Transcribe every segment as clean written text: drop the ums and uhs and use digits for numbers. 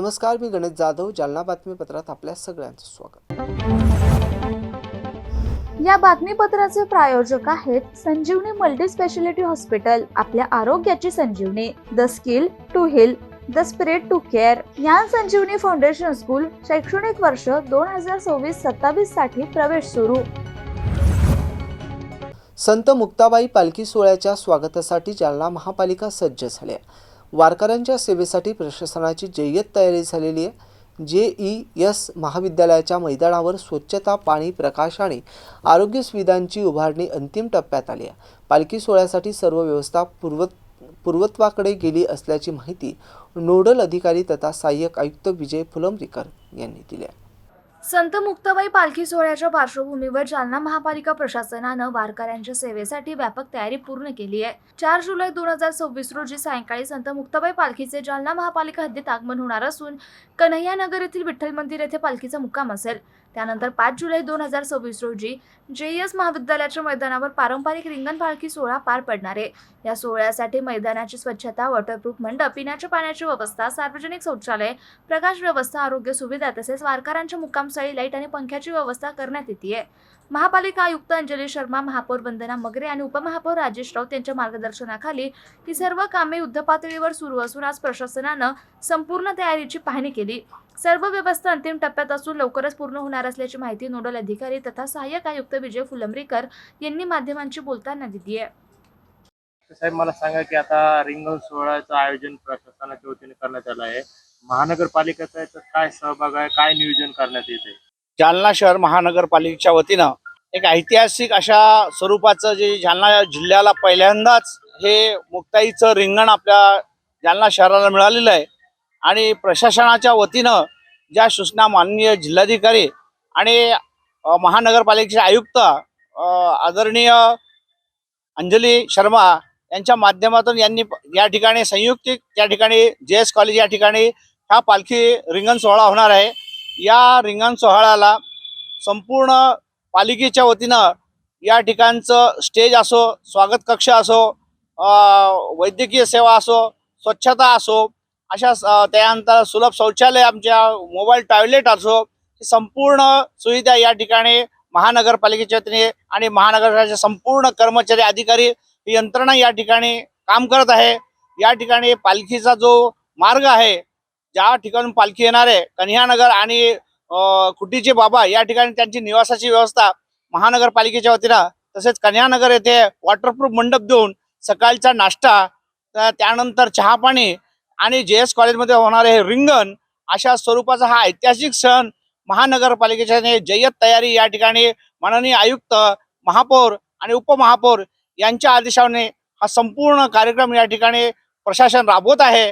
नमस्कार, मी गणेश जाधव. जालना बातमीपत्रात आपल्या सगळ्यांचं स्वागत. या बातमीपत्राचे प्रायोजक आहेत संजीवनी मल्टी स्पेशालिटी हॉस्पिटल. आपल्या आरोग्याची संजीवनी. The skill to heal, the spirit to care. Dnyan Sanjivani foundation school. शैक्षणिक वर्ष 2026-27 साठी प्रवेश सुरू. संत मुक्ताबाई पालखी सोहळ्याच्या स्वागतासाठी जालना महापालिका सज्ज झाली आहे. वारकऱ्यांच्या सेवेसाठी प्रशासनाची जय्यत तयारी झालेली आहे. JES महाविद्यालयाच्या मैदानावर स्वच्छता, पाणी, प्रकाश आणि आरोग्य सुविधांची उभारणी अंतिम टप्प्यात आली आहे. पालखी सोहळ्यासाठी सर्व व्यवस्था पूर्वत्वाकडे गेली असल्याची माहिती नोडल अधिकारी तथा सहाय्यक आयुक्त विजय फुलंब्रीकर यांनी दिली आहे. संत मुक्ताबाई पालखी सोहळ्याच्या पार्श्वभूमीवर जालना महापालिका प्रशासनानं वारकऱ्यांच्या सेवेसाठी व्यापक तयारी पूर्ण केली आहे. 4 जुलै 2026 रोजी सायंकाळी संत मुक्ताबाई पालखीचे जालना महापालिका हद्दीत आगमन होणार असून कन्हैयानगर येथील विठ्ठल मंदिर येथे पालखीचा मुक्काम असेल. त्यानंतर 5 जुलै 2026 रोजी JES महाविद्यालयाच्या मैदानावर पारंपरिक रिंगण पालखी सोहळा पार पडणार आहे. या सोहळ्यासाठी मैदानाची स्वच्छता, वॉटरप्रूफ मंडप, पिण्याच्या पाण्याची व्यवस्था, सार्वजनिक शौचालय, प्रकाश व्यवस्था, आरोग्य सुविधा तसेच वारकऱ्यांच्या मुक्कामस्थळी लाईट आणि पंख्याची व्यवस्था करण्यात येते. महापालिका आयुक्त अंजली शर्मा, महापौर वंदना मगरे आणि उपमहापौर राजेश राऊत यांच्या मार्गदर्शनाखाली ही सर्व कामे युद्धपातळीवर सुरू असून आज प्रशासनानं संपूर्ण तयारीची पाहणी केली. सर्व व्यवस्था अंतिम टप्प्यात असून लवकरच पूर्ण होणार असल्याची माहिती नोडल अधिकारी तथा सहाय्यक आयुक्त विजय फुलंब्रीकर यांनी माध्यमांशी बोलताना दिली आहे. साहेब, मला सांगा की आता रिंगण सोहळ्याचं आयोजन प्रशासनाच्या वतीने करण्यात आलं आहे. महानगरपालिकेचा याच्यात काय सहभाग आहे, काय नियोजन करण्यात येते? जालना शहर महानगरपालिकेच्या वतीनं एक ऐतिहासिक अशा स्वरूपाचं जे जालना जिल्ह्याला पहिल्यांदाच हे मुक्ताईचं रिंगण आपल्या जालना शहराला मिळालेलं आहे. आणि प्रशासनाच्या वतीनं ज्या सूचना माननीय जिल्हाधिकारी आणि महानगरपालिकेचे आयुक्त आदरणीय अंजली शर्मा यांच्या माध्यमातून यांनी या ठिकाणी संयुक्तिक त्या ठिकाणी JS कॉलेज या ठिकाणी हा पालखी रिंगण सोहळा होणार आहे. या रिंगण सोहळ्याला संपूर्ण पालिकेच्या वतीनं या ठिकाणचं स्टेज असो, स्वागत कक्ष असो, वैद्यकीय सेवा असो, स्वच्छता असो, अशा त्यानंतर सुलभ शौचालय, आमच्या मोबाईल टॉयलेट असो, संपूर्ण सुविधा या ठिकाणी महानगरपालिकेच्या वतीने आणि महानगराचे संपूर्ण कर्मचारी, अधिकारी, यंत्रणा या ठिकाणी काम करत आहे. या ठिकाणी पालखीचा जो मार्ग आहे, ज्या ठिकाणून पालखी येणार आहे, कन्हैयानगर आणि कुटीचे बाबा या ठिकाणी त्यांची निवासाची व्यवस्था महानगरपालिकेच्या वतीनं, तसेच कन्हैयानगर येथे वॉटरप्रूफ मंडप देऊन सकाळचा नाश्ता, त्यानंतर चहा पाणी आणि JS कॉलेजमध्ये होणारे हे रिंगण, अशा स्वरूपाचा हा ऐतिहासिक सण महानगरपालिकेच्या जय्यत तयारी या ठिकाणी माननीय आयुक्त, महापौर आणि उपमहापौर यांच्या आदेशाने हा संपूर्ण कार्यक्रम या ठिकाणी प्रशासन राबवत आहे.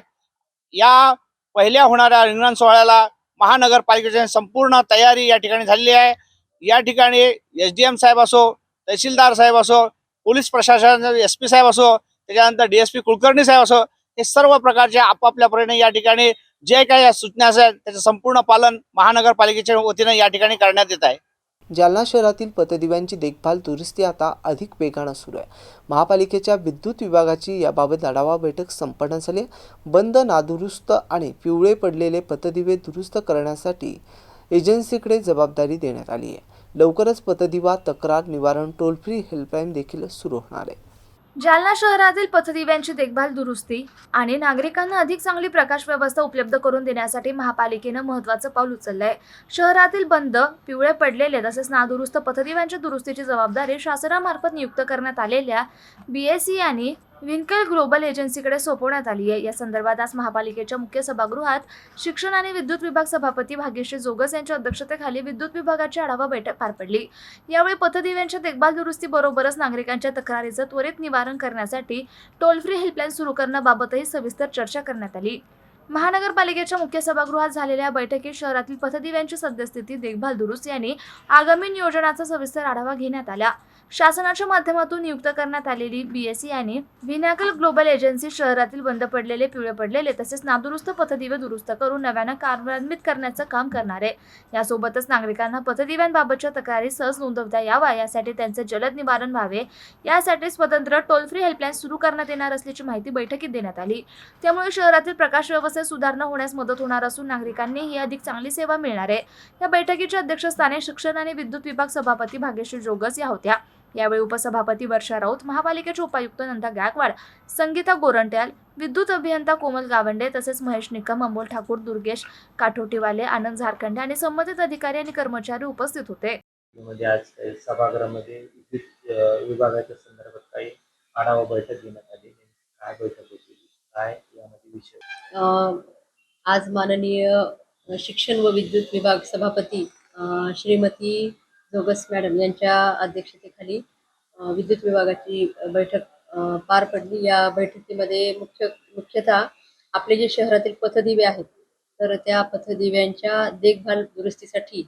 या पहिल्या होणाऱ्या रिंगण सोहळ्याला महानगरपालिकेची संपूर्ण तयारी या ठिकाणी झालेली आहे. या ठिकाणी SDM साहेब असो, तहसीलदार साहेब असो, पोलीस प्रशासन SP साहेब असो, त्याच्यानंतर DSP कुलकर्णी साहेब असो, हे सर्व प्रकारचे आपापल्या परीने या ठिकाणी जे काही सूचना असेल त्याचं संपूर्ण पालन महानगरपालिकेच्या वतीने या ठिकाणी करण्यात येत आहे. जालना शहरातील पथदिव्यांची देखभाल, दुरुस्ती आता अधिक वेगानं सुरू आहे. महापालिकेच्या विद्युत विभागाची याबाबत आढावा बैठक संपन्न झाली. बंद, नादुरुस्त आणि पिवळे पडलेले पथदिवे दुरुस्त करण्यासाठी एजन्सीकडे जबाबदारी देण्यात आली आहे. लवकरच पथदिवा तक्रार निवारण टोल फ्री हेल्पलाईन देखील सुरू होणार आहे. जालना शहरातील पथदिव्यांची देखभाल, दुरुस्ती आणि नागरिकांना अधिक चांगली प्रकाश व्यवस्था उपलब्ध करून देण्यासाठी महापालिकेनं महत्त्वाचं पाऊल उचललं आहे. शहरातील बंद, पिवळे पडलेले तसेच नादुरुस्त पथदिव्यांच्या दुरुस्तीची जबाबदारी शासनामार्फत नियुक्त करण्यात आलेल्या BSE आणि विन्कल ग्लोबल एजन्सीकडे सोपवण्यात आली आहे. या संदर्भात आज महापालिकेच्या मुख्य सभागृहात शिक्षण आणि विद्युत विभाग सभापती भाग्यश्री जोगस यांच्या अध्यक्षतेखाली विद्युत विभागाची आढावा बैठक पार पडली. यावेळी पथदिव्यांच्या देखभाल, दुरुस्ती बरोबरच नागरिकांच्या तक्रारीचं त्वरित निवारण करण्यासाठी टोल फ्री हेल्पलाईन सुरू करण्याबाबतही सविस्तर चर्चा करण्यात आली. महानगरपालिकेच्या मुख्य सभागृहात झालेल्या बैठकीत शहरातील पथदिव्यांची सद्यस्थिती, देखभाल, दुरुस्ती आणि आगामी नियोजनाचा सविस्तर आढावा घेण्यात आला. शासनाच्या माध्यमातून नियुक्त करण्यात आलेली BSE आणि व्हिनॅकल ग्लोबल एजन्सी शहरातील बंद पडलेले, पिवळे पडलेले तसेच नादुरुस्त पथदिवे दुरुस्त करून नव्यानं कार्यान्वित करण्याचं काम करणार आहे. यासोबतच नागरिकांना पथदिव्यांबाबतच्या तक्रारी सहज नोंदवता यावा यासाठी त्यांचे जलद निवारण व्हावे यासाठी स्वतंत्र टोल फ्री हेल्पलाईन सुरू करण्यात येणार असल्याची माहिती बैठकीत देण्यात आली. त्यामुळे शहरातील प्रकाश व्यवस्थेत सुधारणा होण्यास मदत होणार असून नागरिकांनीही अधिक चांगली सेवा मिळणार आहे. या बैठकीच्या अध्यक्षस्थानी शिक्षण आणि विद्युत विभाग सभापती भाग्यश्री जोगस या होत्या. यावेळी उपसभापती वर्षा राऊत, महापालिकेचे उपायुक्त नंदा गायकवाड, संगीता गोरंट्याल, विद्युत अभियंता कोमल गावंडे तसेच महेश निकम, अमोल ठाकूर, दुर्गेश काठोटीवाले, आनंद झारखंडे आणि संबंधित अधिकारी आणि कर्मचारी उपस्थित होते. मध्ये आज सभागृहामध्ये विद्युत विभागाच्या संदर्भात काही आढावा बैठक घेण्यात आली. काय बैठक होती, काय यामध्ये विषय? आज माननीय शिक्षण व विद्युत विभाग सभापती श्रीमती जोगस मॅडम यांच्या अध्यक्षतेखाली विद्युत विभागाची बैठक पार पडली. या बैठकीमध्ये मुख्यतः आपले जे शहरातील पथदिवे आहेत तर त्या पथदिव्यांच्या देखभाल दुरुस्तीसाठी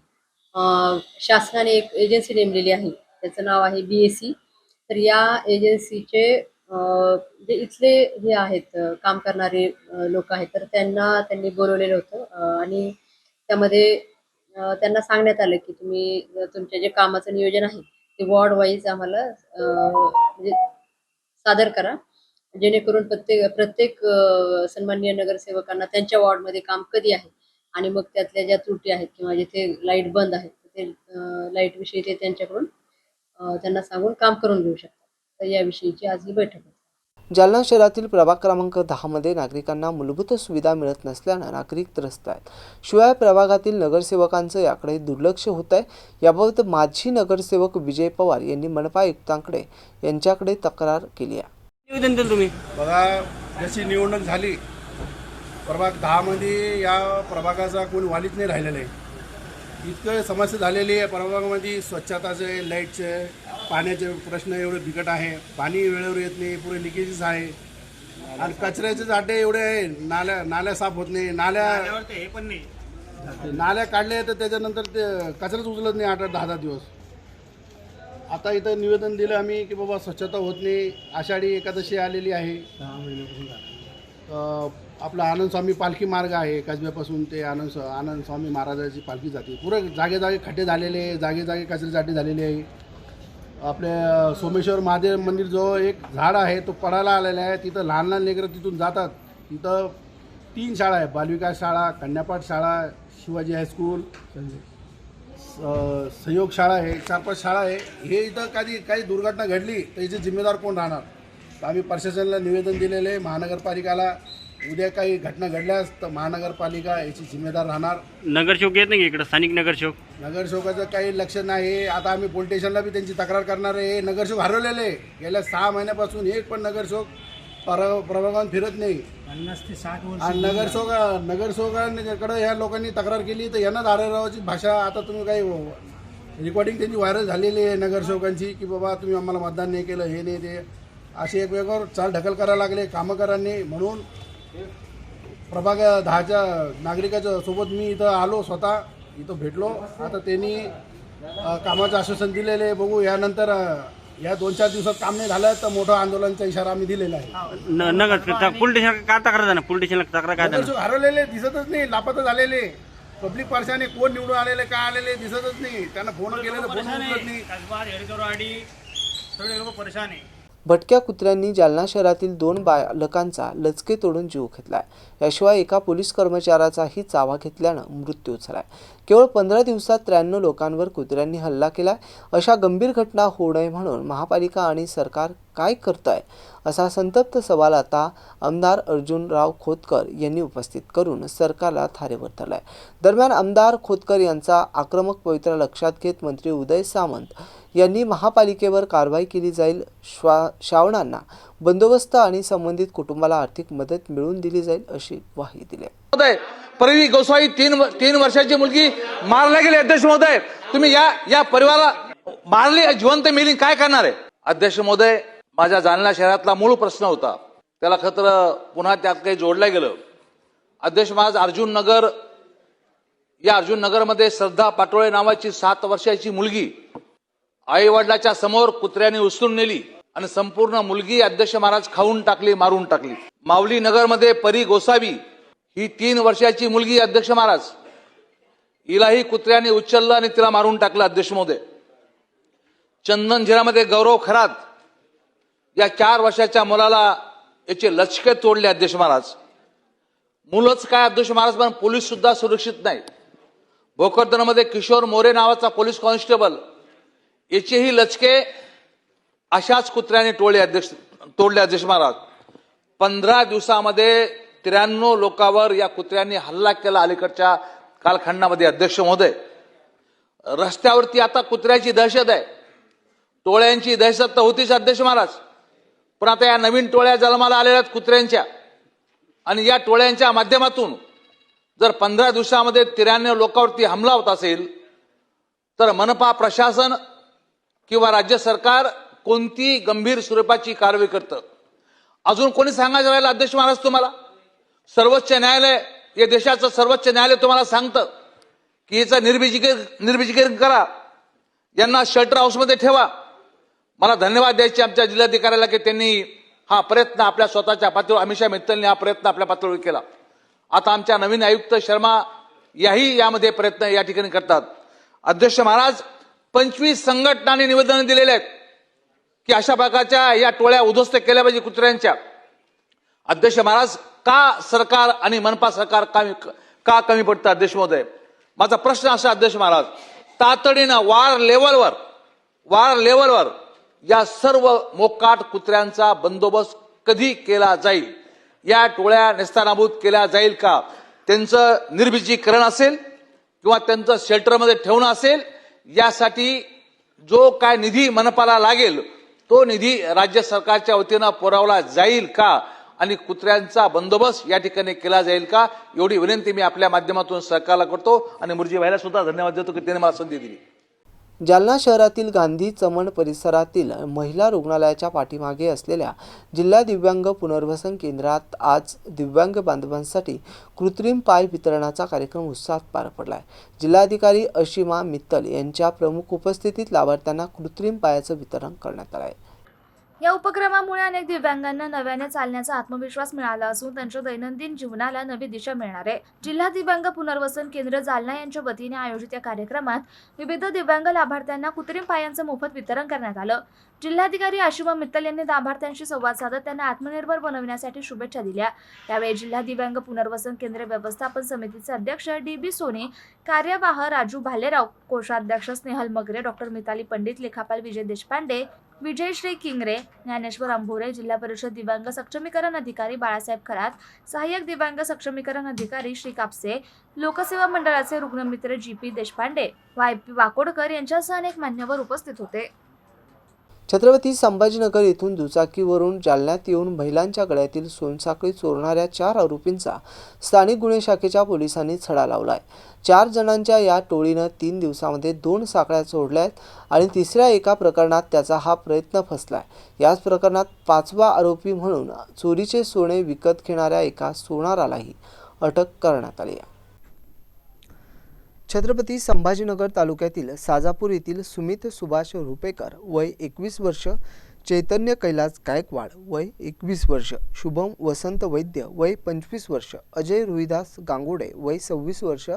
शासनाने एक एजन्सी नेमलेली आहे. त्याचं नाव आहे BSE. तर या एजन्सीचे जे इथले हे आहेत काम करणारे लोक आहेत तर त्यांनी बोलवलेलं होतं आणि त्यामध्ये त्यांना सांगण्यात आलं की तुम्ही तुमच्या जे कामाचं नियोजन आहे ते वॉर्ड वाईज आम्हाला म्हणजे सादर करा, जेणेकरून प्रत्येक सन्माननीय नगरसेवकांना त्यांच्या वॉर्डमध्ये काम कधी आहे आणि मग त्यातल्या ज्या त्रुटी आहेत किंवा जिथे लाईट बंद आहेत ते लाईटविषयी ते त्यांच्याकडून त्यांना सांगून काम करून घेऊ शकतात. तर याविषयीची आज ही बैठक होती. जालना शहरातील प्रभाग क्रमांक 10 मध्ये नागरिकांना मूलभूत सुविधा मिळत नसल्यानं नागरिक त्रस्त आहेत. शिवाय प्रभागातील नगरसेवकांचं याकडे दुर्लक्ष होत आहे. याबाबत माजी नगरसेवक विजय पवार यांनी मनपा आयुक्तांकडे यांच्याकडे तक्रार केली आहे. निवेदन दिलं तुम्ही? बघा, जशी निवडणूक झाली प्रभाग 10 मध्ये या प्रभागाचा कोणी वालीच नाही राहिलेला आहे. इतकं समस्या झालेली आहे प्रभागामध्ये. स्वच्छताचे, लाईटचे, पाण्याचे प्रश्न एवढे बिकट आहे. पाणी वेळेवर येत नाही, पुरे लिकेजेस आहे आणि कचऱ्याचे जाटे एवढे आहे. नाल्या साफ होत नाही. नाल्या काढले तर त्याच्यानंतर ते कचराच उचलत नाही 8-10 दिवस. आता इथं निवेदन दिलं आम्ही की बाबा स्वच्छता होत नाही. आषाढी एकादशी आलेली आहे. आपला आनंद स्वामी पालखी मार्ग आहे, कसब्यापासून ते आनंद स्वामी महाराजाची पालखी जाते. पुरं जागे खड्डे झालेले, जागे कचऱ्यासाठी झालेले आहे. आपल्या सोमेश्वर महादेव मंदिर जो एक झाड आहे तो पडायला आलेला आहे. तिथं लहान लेकरं तिथून जातात. तिथं 3 शाळा आहे, बालविकास शाळा, कन्यापाठ शाळा, शिवाजी हायस्कूल, सहयोग शाळा आहे, 4-5 शाळा आहे. हे इथं काही दुर्घटना घडली तर याची जिम्मेदार कोण राहणार? तर आम्ही प्रशासनाला निवेदन दिलेलं आहे. महानगरपालिकाला उद्या काही घटना घडल्यास तर महानगरपालिका याची जिम्मेदार राहणार. नगरसेवक येत नाही इकडे, स्थानिक नगरसेवकाचं काही लक्ष नाही. आता आम्ही पोलीस स्टेशनला बी त्यांची तक्रार करणार आहे. नगरसेवक हरवलेले गेल्या 6 महिन्यापासून एक पण नगरसेवक प्रभागात फिरत नाही. 50 ते 60 वर्ष आणि नगरसेवकांकडे ह्या लोकांनी तक्रार केली तर यांना धारेरावाची भाषा. आता तुम्ही काही रेकॉर्डिंग त्यांची व्हायरल झालेली आहे नगरसेवकांची की बाबा तुम्ही आम्हाला मतदान नाही केलं, हे नाही ते, असे एकमेकावर चाल ढकल करायला लागले कामगारांनी. म्हणून प्रभाग 10च्या नागरिकाच्या सोबत मी इथं आलो, स्वतः इथं भेटलो. आता त्यांनी कामाचं आश्वासन दिलेलं आहे. बघू यानंतर या 2-4 दिवसात काम नाही झालं तर मोठं आंदोलनाचा इशारा आम्ही दिलेला आहे. पोलीस स्टेशन काय तक्रार झाली? पोलीस स्टेशनला तक्रार काय झाली? हरवलेले दिसतच नाही, लापता झालेले. पब्लिक परेशानी, कोण निवडून आलेले, काय आलेले दिसतच नाही. त्यांना फोन केले तर फोन उचलत नाही. सगळे लोक परेशान आहे. भटक्या कुत्र्यांनी जालना शहरातील 2 बालकांचा लचके तोडून जीव घेतलाय. याशिवाय एका पोलीस कर्मचाऱ्याचाही चावा घेतल्यानं मृत्यू झालाय. केवळ 15 दिवसात 93 लोकांवर कुत्र्यांनी हल्ला केलाय. अशा गंभीर घटना होऊ नये म्हणून महापालिका आणि सरकार काय करतंय असा संतप्त सवाल आता आमदार अर्जुनराव खोतकर यांनी उपस्थित करून सरकारला थारेवर धरलाय. दरम्यान आमदार खोतकर यांचा आक्रमक पवित्रा लक्षात घेत मंत्री उदय सामंत यांनी महापालिकेवर कारवाई केली जाईल, श्रावणांना बंदोबस्त आणि संबंधित कुटुंबाला आर्थिक मदत मिळवून दिली जाईल अशी ग्वाही दिली. परवी गोसावी 3 वर्षाची मुलगी मारला गेली. अध्यक्ष महोदय, तुम्ही या परिवाराला मारली, जिवंत मेली, काय करणार आहे? अध्यक्ष महोदय, माझ्या जालना शहरातला मूळ प्रश्न होता, त्याला खरं पुन्हा त्यात काही जोडलं गेलं. अध्यक्ष महाराज, अर्जुन नगरमध्ये श्रद्धा पाटोळे नावाची 7 वर्षाची मुलगी आई वडिलाच्या समोर कुत्र्याने उचलून नेली आणि संपूर्ण मुलगी अध्यक्ष महाराज खाऊन टाकली, मारून टाकली. माऊली नगरमध्ये परी गोसावी ही 3 वर्षाची मुलगी अध्यक्ष महाराज, हिलाही कुत्र्याने उचललं आणि तिला मारून टाकलं अध्यक्ष महोदय. चंदनझिरामध्ये गौरव खरात या 4 वर्षाच्या मुलाला याचे लचके तोडले अध्यक्ष महाराज. मुलंच काय अध्यक्ष महाराज, पण पोलीस सुद्धा सुरक्षित नाही. भोकरदनमध्ये किशोर मोरे नावाचा पोलीस कॉन्स्टेबल, याचेही लचके अशाच कुत्र्याने तोडले अध्यक्ष महाराज. 15 दिवसामध्ये 93 लोकांवर या कुत्र्यांनी हल्ला केला अलीकडच्या कालखंडामध्ये अध्यक्ष महोदय. रस्त्यावरती आता कुत्र्याची दहशत आहे. टोळ्यांची दहशत तर होतीच अध्यक्ष महाराज, पण आता या नवीन टोळ्या जन्माला आलेल्या आहेत कुत्र्यांच्या, आणि या टोळ्यांच्या माध्यमातून जर 15 दिवसामध्ये 93 लोकांवरती हमला होत असेल तर मनपा प्रशासन किंवा राज्य सरकार कोणती गंभीर स्वरूपाची कारवाई करतं. अजून कोणी सांगायचं राहिलं अध्यक्ष महाराज तुम्हाला? सर्वोच्च न्यायालय, या देशाचं सर्वोच्च न्यायालय तुम्हाला सांगतं की याचं निर्बीजीकरण करा, यांना शेल्टर हाऊसमध्ये ठेवा. मला धन्यवाद द्यायचे आमच्या जिल्हाधिकाऱ्याला की त्यांनी हा प्रयत्न आपल्या स्वतःच्या पातळीवर, अमिषा मित्तलने हा प्रयत्न आपल्या पातळीवर केला. आता आमच्या नवीन आयुक्त शर्मा याही यामध्ये प्रयत्न या ठिकाणी करतात. अध्यक्ष महाराज, 25 संघटनांनी निवेदन दिलेले आहेत की अशा प्रकारच्या या टोळ्या उद्ध्वस्त केल्या पाहिजे कुत्र्यांच्या. अध्यक्ष महाराज, का सरकार आणि मनपा सरकार का कमी पडतं अध्यक्ष महोदय? माझा प्रश्न असा अध्यक्ष महाराज, तातडीनं वार लेवलवर या सर्व मोकाट कुत्र्यांचा बंदोबस्त कधी केला जाईल? या टोळ्या नेस्तानाबूत केल्या जाईल का? त्यांचं निर्बीजीकरण असेल किंवा त्यांचं शेल्टरमध्ये ठेवणं असेल, यासाठी जो काय निधी मनपाला लागेल तो निधी राज्य सरकारच्या वतीनं पुरवला जाईल का? आणि कुत्र्यांचा बंदोबस्त या ठिकाणी केला जाईल का? एवढी विनंती मी आपल्या माध्यमातून सरकारला करतो आणि मुरजी भाईला सुद्धा धन्यवाद देतो की त्यांनी मला संधी दिली. जालना शहरातील गांधी चमन परिसरातील महिला रुग्णालयाच्या पाठीमागे असलेल्या जिल्हा दिव्यांग पुनर्वसन केंद्रात आज दिव्यांग बांधवांसाठी कृत्रिम पाय वितरणाचा कार्यक्रम उत्साहात पार पडला. जिल्हाधिकारी अशिमा मित्तल यांच्या प्रमुख उपस्थितीत लाभार्थ्यांना कृत्रिम पायाचं वितरण करण्यात आलं आहे. या उपक्रमामुळे अनेक दिव्यांगांना नव्याने चालण्याचा आत्मविश्वास मिळाला असून त्यांच्या दैनंदिन जीवनाला नवी दिशा मिळणार आहे. जिल्हा दिव्यांग पुनर्वसन केंद्र जालना यांच्या वतीने आयोजित या कार्यक्रमात विविध दिव्यांग लाभार्थ्यांना कृत्रिम पायांचं मोफत वितरण करण्यात आलं. जिल्हाधिकारी आशिमा मित्तल यांनी लाभार्थ्यांशी संवाद साधत त्यांना आत्मनिर्भर बनवण्यासाठी शुभेच्छा दिल्या. यावेळी जिल्हा दिव्यांग पुनर्वसन केंद्र व्यवस्थापन समितीचे अध्यक्ष DB सोनी, कार्यवाह राजू भालेराव, कोषाध्यक्ष स्नेहल मगरे, डॉक्टर मिताली पंडित, लेखापाल विजय देशपांडे, विजयश्री किंगरे, ज्ञानेश्वर अंभोरे, जिल्हा परिषद दिव्यांग सक्षमीकरण अधिकारी बाळासाहेब खरात, सहाय्यक दिव्यांग सक्षमीकरण अधिकारी श्री कापसे, लोकसेवा मंडळाचे रुग्णमित्र GP देशपांडे, YP वाकोडकर यांच्यासह अनेक मान्यवर उपस्थित होते. छत्रपती संभाजीनगर येथून दुचाकीवरून जालन्यात येऊन महिलांच्या गळ्यातील सोनसाखळी चोरणाऱ्या 4 आरोपींचा स्थानिक गुन्हे शाखेच्या पोलिसांनी छडा लावलाय. 4 जणांच्या या टोळीनं 3 दिवसांमध्ये 2 साखळ्या चोरल्यात आणि तिसऱ्या एका प्रकरणात त्याचा हा प्रयत्न फसलाय. याच प्रकरणात 5वा आरोपी म्हणून चोरीचे सोने विकत घेणाऱ्या एका सोनारालाही अटक करण्यात आली आहे. छत्रपती संभाजीनगर तालुक्यातील साजापूर येथील सुमित सुभाष रुपेकर वय 21 वर्ष, चैतन्य कैलास गायकवाड वय 21 वर्ष, शुभम वसंत वैद्य वय 25 वर्ष, अजय रोहिदास गांगोडे वय 26 वर्ष,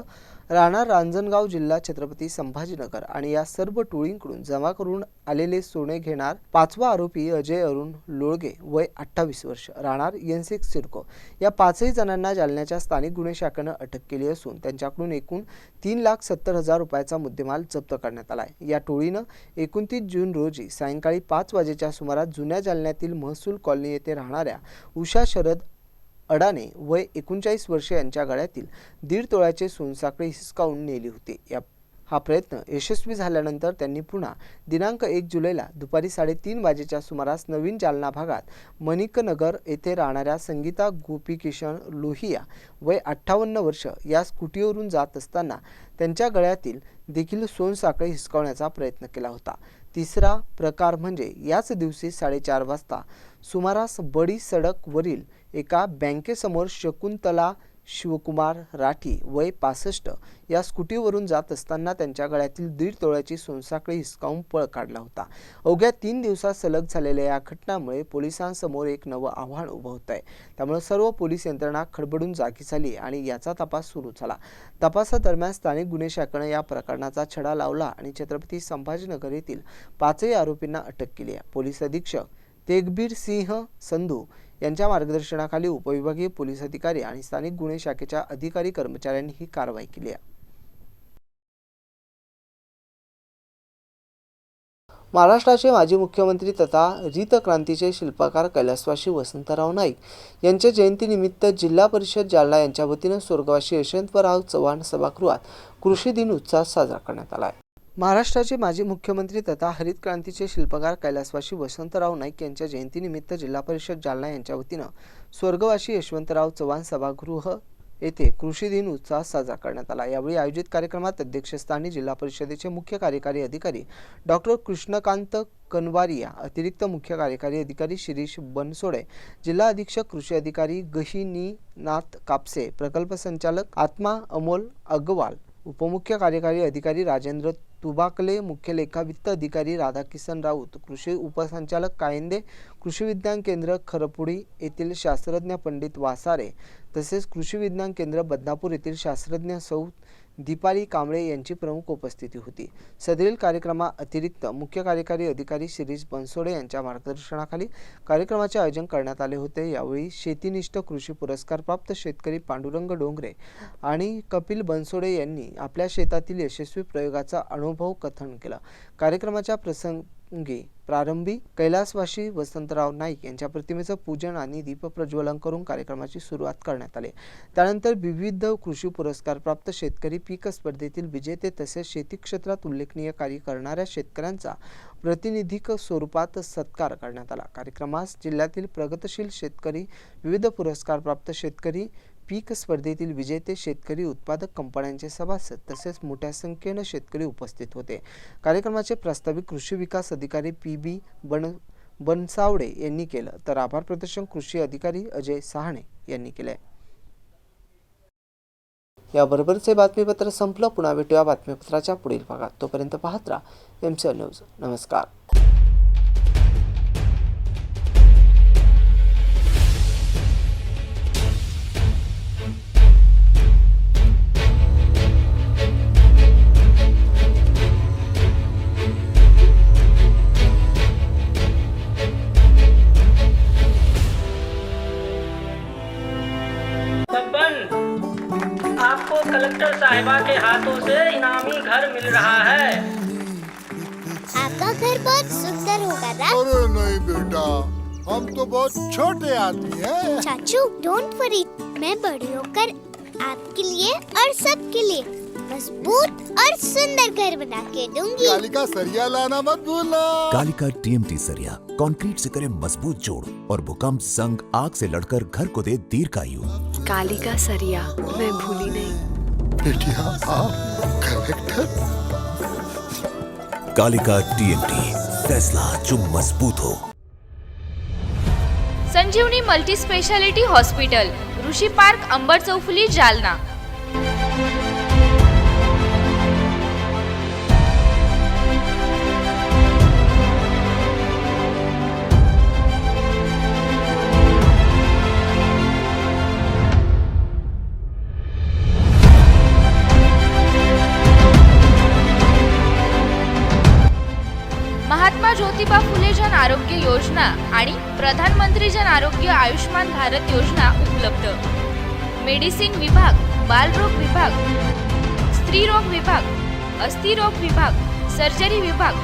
राणा रांजणगाव जिल्हा छत्रपती संभाजीनगर आणि या सर्व टोळींकडून जमा करून आलेले सोने घेणार 5वा आरोपी अजय अरुण लोळगे वय 28 वर्ष, राहणार एन6 सिडको या 5ही जणांना जालन्याच्या स्थानिक गुन्हे शाखेनं अटक केली असून त्यांच्याकडून एकूण 3,70,000 रुपयाचा मुद्देमाल जप्त करण्यात आला आहे. या टोळीनं 29 जून रोजी सायंकाळी 5 वाजेच्या सुमारास जुन्या जालन्यातील महसूल कॉलनी येथे राहणाऱ्या उषा शरद अडाणे वय 39 वर्षे यांच्या गळ्यातील 1.5 तोळ्याचे सोनसाखळी हिसकावून नेली होती. हा प्रयत्न यशस्वी झाल्यानंतर त्यांनी पुन्हा दिनांक 1 जुलैला दुपारी 3:30 वाजेच्या सुमारास नवीन जालना भागात मणिकनगर येथे राहणाऱ्या संगीता गोपीकिशन लोहिया वय 58 वर्ष या स्कूटीवरून जात असताना त्यांच्या गळ्यातील देखील सोनसाखळी हिसकावण्याचा प्रयत्न केला होता. तिसरा प्रकार म्हणजे याच दिवशी 4:30 वाजता सुमारास बडी सडक वरील एका बँकेसमोर शकुंतला शिवकुमार राठी वय 65 या स्कूटीवरून जात असताना त्यांच्या गळ्यातील 1.5 तोळ्याची सोनसाखळी हिसकावून पळ काढला होता. अवघ्या 3 दिवसात सलग झालेल्या या घटनामुळे पोलिसांसमोर एक नवं आव्हान उभं होत आहे. त्यामुळे सर्व पोलीस यंत्रणा खडबडून जागी झाली आणि याचा तपास सुरू झाला. तपासादरम्यान स्थानिक गुन्हे शाखेनं या प्रकरणाचा छडा लावला आणि छत्रपती संभाजीनगर येथील 5 आरोपींना अटक केली आहे. पोलीस अधीक्षक तेगबीर सिंह संधू यांच्या मार्गदर्शनाखाली उपविभागीय पोलीस अधिकारी आणि स्थानिक गुन्हे शाखेच्या अधिकारी कर्मचाऱ्यांनी ही कारवाई केली आहे. महाराष्ट्राचे माजी मुख्यमंत्री तथा हरितक्रांतीचे शिल्पकार कैलासवासी वसंतराव नाईक यांच्या जयंतीनिमित्त जिल्हा परिषद जालना यांच्या वतीनं स्वर्गवासी यशवंतराव चव्हाण सभागृहात कृषी दिन उत्साहात साजरा करण्यात आला आहे. महाराष्ट्राचे माजी मुख्यमंत्री तथा हरित क्रांतीचे शिल्पकार कैलासवासी वसंतराव नाईक यांच्या जयंतीनिमित्त जिल्हा परिषद जालना यांच्या वतीनं स्वर्गवासी यशवंतराव चव्हाण सभागृह येथे कृषी दिन उत्साहात साजरा करण्यात आला. यावेळी आयोजित कार्यक्रमात अध्यक्षस्थानी जिल्हा परिषदेचे मुख्य कार्यकारी अधिकारी डॉक्टर कृष्णकांत कनवारिया, अतिरिक्त मुख्य कार्यकारी अधिकारी शिरीष बनसोडे, जिल्हा अधीक्षक कृषी अधिकारी गहिनीनाथ कापसे, प्रकल्प संचालक आत्मा अमोल अग्रवाल, उपमुख्य कार्यकारी अधिकारी राजेंद्र तुबाकले, मुख्य लेखा वित्त अधिकारी राधाकिसन राऊत, कृषी उपसंचालक कायंदे, कृषी विज्ञान केंद्र खरपुडी येथील शास्त्रज्ञ पंडित वासारे तसेच कृषी विज्ञान केंद्र बदनापूर येथील शास्त्रज्ञ सौ दीपाली कांबळे यांची प्रमुख उपस्थिती होती. सदरील कार्यक्रमात अतिरिक्त मुख्य कार्यकारी अधिकारी शिरीष बनसोडे यांच्या मार्गदर्शनाखाली कार्यक्रमाचे आयोजन करण्यात आले होते. यावेळी शेतीनिष्ठ कृषी पुरस्कार प्राप्त शेतकरी पांडुरंग डोंगरे आणि कपिल बनसोडे यांनी आपल्या शेतातील यशस्वी प्रयोगाचा अनुभव कथन केला. कार्यक्रमाच्या प्रसंगी प्रारंभी कैलासवासी वसंतराव नाईक यांच्या प्रतिमेचं पूजन आणि दीपप्रज्वलन करून कार्यक्रमाची सुरुवात करण्यात आली. त्यानंतर विविध कृषी पुरस्कार प्राप्त शेतकरी, पीक स्पर्धेतील विजेते तसेच शेती क्षेत्रात उल्लेखनीय कार्य करणाऱ्या शेतकऱ्यांचा प्रतिनिधिक स्वरूपात सत्कार करण्यात आला. कार्यक्रमास जिल्ह्यातील प्रगतशील शेतकरी, विविध पुरस्कार प्राप्त शेतकरी, पीक स्पर्धेतील विजेते शेतकरी, उत्पादक कंपन्यांचे सभासद तसेच मोठ्या संख्येने शेतकरी उपस्थित होते. कार्यक्रमाचे प्रास्ताविक कृषी विकास अधिकारी PB बनसावडे यांनी केलं तर आभार प्रदर्शन कृषी अधिकारी अजय सहाणे यांनी केले. याबरोबरचे बातमीपत्र संपलं. पुन्हा भेटूया बातमीपत्राच्या पुढील भागात. तोपर्यंत पाहत राहा MC न्यूज. नमस्कार. आपको कलेक्टर साहिबा के हाथों से इनामी घर मिल रहा है. आपका घर बहुत सुंदर होगा ना? अरे नहीं बेटा, हम तो बहुत छोटे आदमी हैं। चाचू डोंट वरी, मैं बड़ी होकर आपके लिए और सबके लिए मजबूत और सुंदर घर बना के दूंगी. कालिका सरिया लाना मत भूलना. कालिका TMT सरिया कंक्रीट से करे मजबूत जोड़ और भूकंप, संग, आग से लड़कर घर को दे दीर्घायु. कालिका सरिया मैं भूली नहीं. बेटिया आप कलेक्टर. कालिका TMT, फैसला जो मजबूत हो. संजीवनी मल्टी स्पेशालिटी हॉस्पिटल, ऋषी पार्क, अंबर चौफुली, जालना. महात्मा ज्योतिबा फुले जन आरोग्य योजना आणि प्रधानमंत्री जन आरोग्य आयुष्मान भारत योजना उपलब्ध. मेडिसिन विभाग, बालरोग विभाग, स्त्रीरोग विभाग, अस्थिरोग विभाग, सर्जरी विभाग,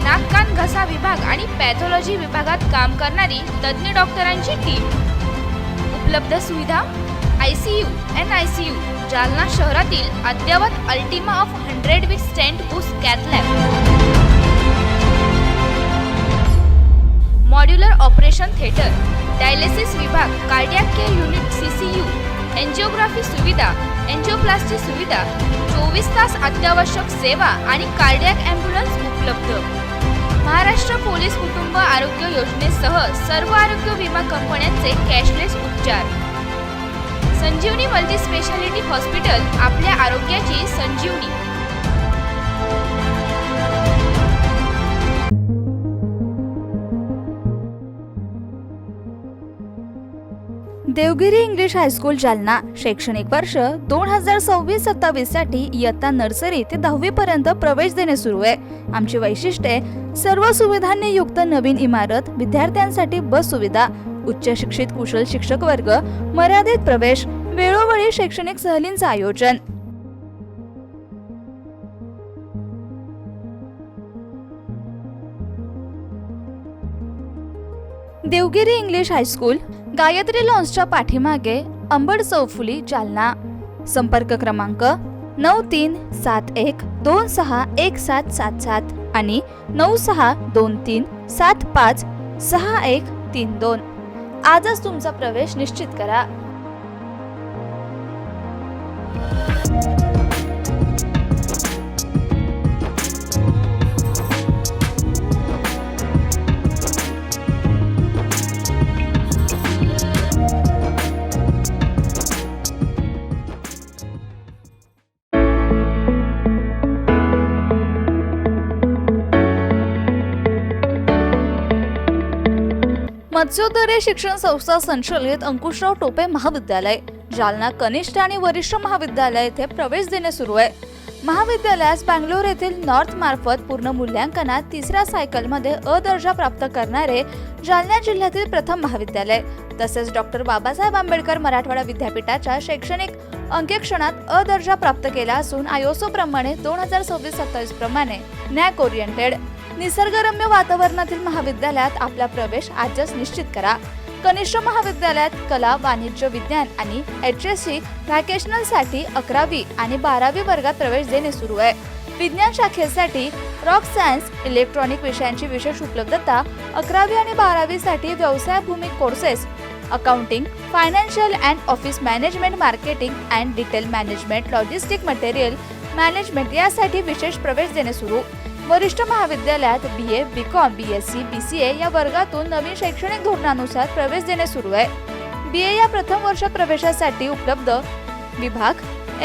नाक कान घसा विभाग आणि पॅथॉलॉजी विभागात काम करणारी तज्ञ डॉक्टरांची टीम. उपलब्ध सुविधा ICU, NICU, जालना शहरातील अद्ययावत Ultima of 100 with stent boost cath lab. Modular operation theatre, dialysis विभाग, cardiac care unit CCU, angiography सुविधा, एंजिओप्लास्टी सुविधा, 24 तास अत्यावश्यक सेवा आणि कार्डियक ॲम्ब्युलन्स उपलब्ध. महाराष्ट्र पोलीस कुटुंब आरोग्य योजनेसह सर्व आरोग्य विमा कंपन्यांचे कॅशलेस उपचार. संजीवनी मल्टी स्पेशालिटी हॉस्पिटल, आपल्या आरोग्याची संजीवनी. देवगिरी इंग्लिश हायस्कूल जालना शैक्षणिक वर्ष 2026-27 साठी इयत्ता नर्सरी ते 10वी पर्यंत प्रवेश देणे सुरू आहे. आमची वैशिष्ट्ये: सर्व सुविधांनी युक्त नवीन इमारत, विद्यार्थ्यांसाठी बस सुविधा, उच्च शिक्षित कुशल शिक्षक वर्ग, मर्यादित प्रवेश, वेळोवेळी शैक्षणिक सहलींचं आयोजन. देवगिरी इंग्लिश हायस्कूल, गायत्री लॉन्सच्या पाठीमागे, अंबड चौफुली, जालना. संपर्क क्रमांक 9371261777 आणि 9623756132. आजच तुमचा प्रवेश निश्चित करा. मत्स्योदय शिक्षण संस्था संचलित अंकुशराव टोपे महाविद्यालय, जालना कनिष्ठ आणि वरिष्ठ महाविद्यालय येथे प्रवेश देणे सुरू आहे. महाविद्यालयास बँगलोर येथील नॉर्थ मार्फत पूर्ण मूल्यांकनात 3ऱ्या सायकलमध्ये अ दर्जा प्राप्त करणारे जालना जिल्ह्यातील प्रथम महाविद्यालय. तसेच डॉक्टर बाबासाहेब आंबेडकर मराठवाडा विद्यापीठाच्या शैक्षणिक अंकेक्षणात अ दर्जा प्राप्त केला असून आयएसओ प्रमाणे 2026-27 प्रमाणे नॅक ओरिएंटेड निसर्गरम्य वातावरणातील महाविद्यालयात आपला प्रवेश आजच निश्चित करा. कनिष्ठ महाविद्यालयात कला, वाणिज्य, विज्ञान आणि HSC व्हॅकेशनल साठी 11वी आणि 12वी वर्गात प्रवेश देणे सुरू आहे. विज्ञान शाखेसाठी रॉक सायन्स, इलेक्ट्रॉनिक विषयांची विशेष उपलब्धता. 11वी आणि 12वी साठी व्यवसायभूमिक courses, accounting, financial and office management, marketing and detail management, logistic material management यासाठी विशेष प्रवेश देणे सुरू. वरिष्ठ महाविद्यालयात BA, BCom, BSc, BCA या वर्गातून नवीन शैक्षणिक धोरणानुसार प्रवेश देणे सुरू आहे. BA या प्रथम वर्ष प्रवेशासाठी उपलब्ध विभाग.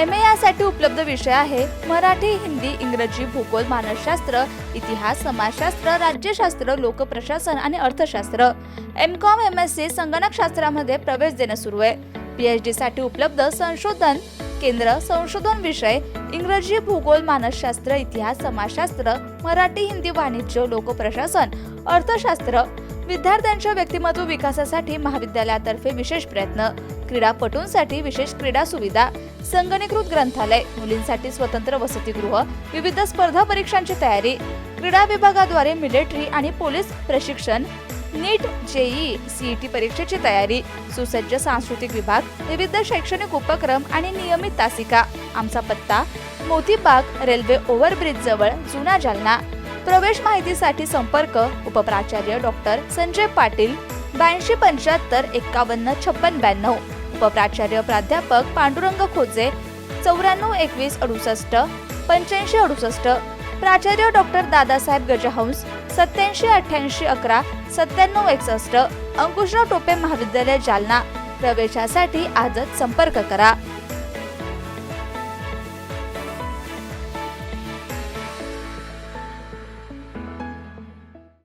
MA यासाठी उपलब्ध विषय आहे मराठी, हिंदी, इंग्रजी, भूगोल, मानसशास्त्र, इतिहास, समाजशास्त्र, राज्यशास्त्र, लोकप्रशासन आणि अर्थशास्त्र. MCom, MSc संगणकशास्त्रामध्ये प्रवेश देणे सुरू आहे. PhD साठी उपलब्ध संशोधन केंद्र, संशोधन विषय इंग्रजी, भूगोल, मानसशास्त्र, इतिहास, समाजशास्त्र, मराठी, हिंदी, वाणिज्य, लोकप्रशासन, अर्थशास्त्र. विद्यार्थ्यांच्या व्यक्तिमत्व विकासासाठी महाविद्यालयातर्फे विशेष प्रयत्न. क्रीडापटूंसाठी विशेष क्रीडा सुविधा, संगणकीकृत ग्रंथालय, मुलींसाठी स्वतंत्र वसतिगृह, विविध स्पर्धा परीक्षांची तयारी. क्रीडा विभागाद्वारे मिलिटरी आणि पोलीस प्रशिक्षण, नीट, JEE, CET परीक्षेची तयारी, सुसज्ज सांस्कृतिक विभाग, विविध शैक्षणिक उपक्रम आणि नियमित तासिका. आमचा पत्ता मोतीबाग, रेल्वे ओव्हरब्रिज जवळ, जुना जालना. प्रवेश माहितीसाठी संपर्क उपप्राचार्य डॉक्टर संजय पाटील 8275515692, उपप्राचार्य प्राध्यापक पांडुरंग खोजे 942168 8568, प्राचार्य डॉक्टर दादासाहेब गजहंस 878811 9761. अंकुशराव टोपे महाविद्यालय जालना. प्रवेशासाठी आजच संपर्क करा.